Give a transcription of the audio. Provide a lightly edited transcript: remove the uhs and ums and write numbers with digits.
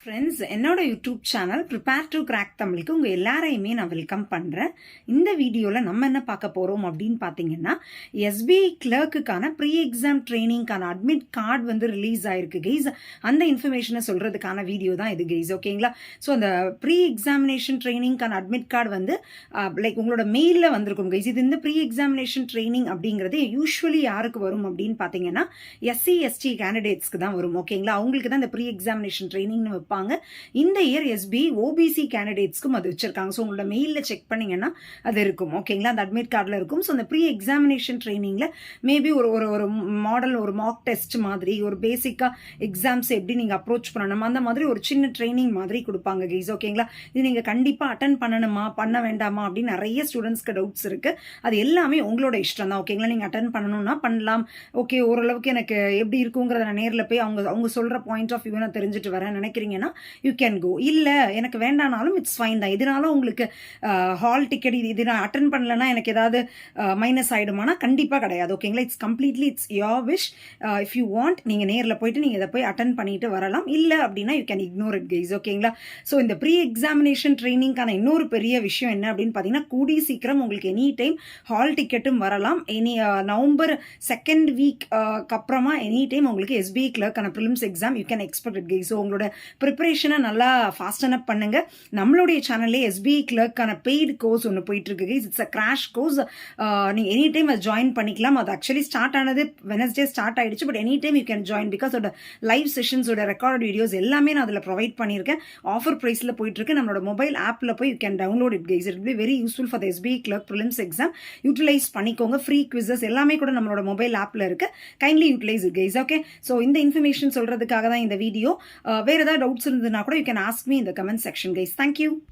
Friends, என்னோட YouTube channel prepare to crack தமிழுக்கு உங்கள் எல்லாரையுமே நான் வெல்கம் பண்ணுறேன். இந்த வீடியோவில் நம்ம என்ன பார்க்க போகிறோம் அப்படின்னு பார்த்தீங்கன்னா, எஸ்பிஐ கிளர்க்குக்கான ப்ரீ எக்ஸாம் ட்ரைனிங்கான அட்மிட் கார்டு வந்து ரிலீஸ் ஆயிருக்கு கைஸ். அந்த இன்ஃபர்மேஷனை சொல்கிறதுக்கான வீடியோ தான் இது கைஸ், ஓகேங்களா? ஸோ அந்த ப்ரீ எக்ஸாமினேஷன் ட்ரைனிங்கான அட்மிட் கார்டு வந்து லைக் உங்களோட மெயிலில் வந்திருக்கும் கைஸ். இது இந்த ப்ரீ எக்ஸாமினேஷன் ட்ரைனிங் அப்படிங்கிறது யூஸ்வலி யாருக்கு வரும் அப்படின்னு பார்த்தீங்கன்னா, எஸ்சி எஸ்டி கேண்டிடேட்ஸ்க்கு தான் வரும், ஓகேங்களா? அவங்களுக்கு தான் இந்த ப்ரீ எக்ஸாமினேஷன் ட்ரைனிங்னு வைப்பாங்க. இந்த இயர் எஸ்பிஐ ஓபிசி கேண்டிடேட்ஸ்க்கும் அது வச்சிருக்காங்க. ஸோ உங்களோட மெயிலில் செக் பண்ணீங்கன்னா அது இருக்கும், ஓகேங்களா? அந்த அட்மிட் கார்டில் இருக்கும். ஸோ அந்த ப்ரீ எக்ஸாமினேஷன் ட்ரைனிங்கில் மேபி ஒரு ஒரு மாடல், ஒரு மாக் டெஸ்ட் மாதிரி, ஒரு பேசிக்காக எக்ஸாம்ஸ் எப்படி நீங்கள் அப்ரோச் பண்ணணும், அந்த மாதிரி ஒரு சின்ன ட்ரைனிங் மாதிரி கொடுப்பாங்க கைஸ், ஓகேங்களா? இது நீங்கள் கண்டிப்பாக அட்டன் பண்ணணுமா பண்ண வேண்டாமா அப்படின்னு நிறைய ஸ்டூடெண்ட்ஸ்க்கு டவுட்ஸ் இருக்குது. அது எல்லாமே உங்களோட இஷ்டம் தான், ஓகேங்களா? நீங்கள் அட்டன் பண்ணணும்னா பண்ணலாம். ஓகே, ஓரளவுக்கு எனக்கு எப்படி இருக்குங்கிறத நான் நேரில் போய் அவங்க சொல்கிற பாயிண்ட் ஆஃப் வியூ நான் தெரிஞ்சுட்டு வரேன் நினைக்கிறீங்கன்னா யூ கேன் கோ. இல்லை எனக்கு வேண்டானாலும் இட்ஸ் ஃபைன் தான். இதனால உங்களுக்கு ஹால் டிக்கெட் இது நான் அட்டன் பண்ணலன்னா எனக்கு ஏதாவது மைனஸ் ஆகிடுமானா கண்டிப்பாக கிடையாது, ஓகேங்களா? It's completely it's your wish. If you want நீங்கள் நேரில் போயிட்டு நீங்கள் இதை போய் அட்டன் பண்ணிட்டு வரலாம். இல்லை அப்படின்னா you can ignore it guys, ஓகேங்களா? ஸோ இந்த ப்ரீ எக்ஸாமினேஷன் ட்ரைனிங்கான இன்னொரு பெரிய விஷயம் என்ன அப்படின்னு பார்த்தீங்கன்னா, கூடி சீக்கிரம் உங்களுக்கு எனி டைம் ஹால் டிக்கெட்டும் வரலாம். நவம்பர் 2nd வீக் அப்புறமா எனி டைம் உங்களுக்கு எஸ்பிஐ கிளர்க்கான prelims exam you can expect it guys. So உங்களோட ப்ரிப்பரேஷனை நல்லா ஃபாஸ்டன் அப் பண்ணுங்க. நம்மளுடைய சேனல்லே எஸ்பிஐ கிளர்க்கான பெய்டு கோர்ஸ் ஒன்று போயிட்டு இருக்கு guys. It's a crash course. நீங்கள் எனி டைம் அதை ஜாயின் பண்ணிக்கலாம். அது ஆக்சுவலி ஸ்டார்ட் ஆனது வெனஸ்டே ஸ்டார்ட் ஆயிடுச்சு. But any time you can join because ஓட லைவ் செஷன்ஸோட ரெக்கார்ட் வீடியோஸ் எல்லாமே நான் அதில் ப்ரொவைட் பண்ணியிருக்கேன். ஆஃபர் ப்ரைஸில் போயிட்டு இருக்கு. நம்மளோட மொபைல் ஆப்பில் போய் you can download it guys. It be very useful for the SBI clerk prelims exam. Utilize பண்ணிக்கோங்க. ஃப்ரீ குவிசஸ் எல்லாமே கூட நம்மளோட மொபைல் ஆப்பில் இருக்கு. Kindly utilize it guys, okay? So இந்த இன்ஃபர்மேஷன் சொல்றதுக்காக தான் இந்த வீடியோ. வேற ஏதாவது டவுட்ஸ் இருந்ததுன்னா கூட you can ask me in the comment section guys. Thank you.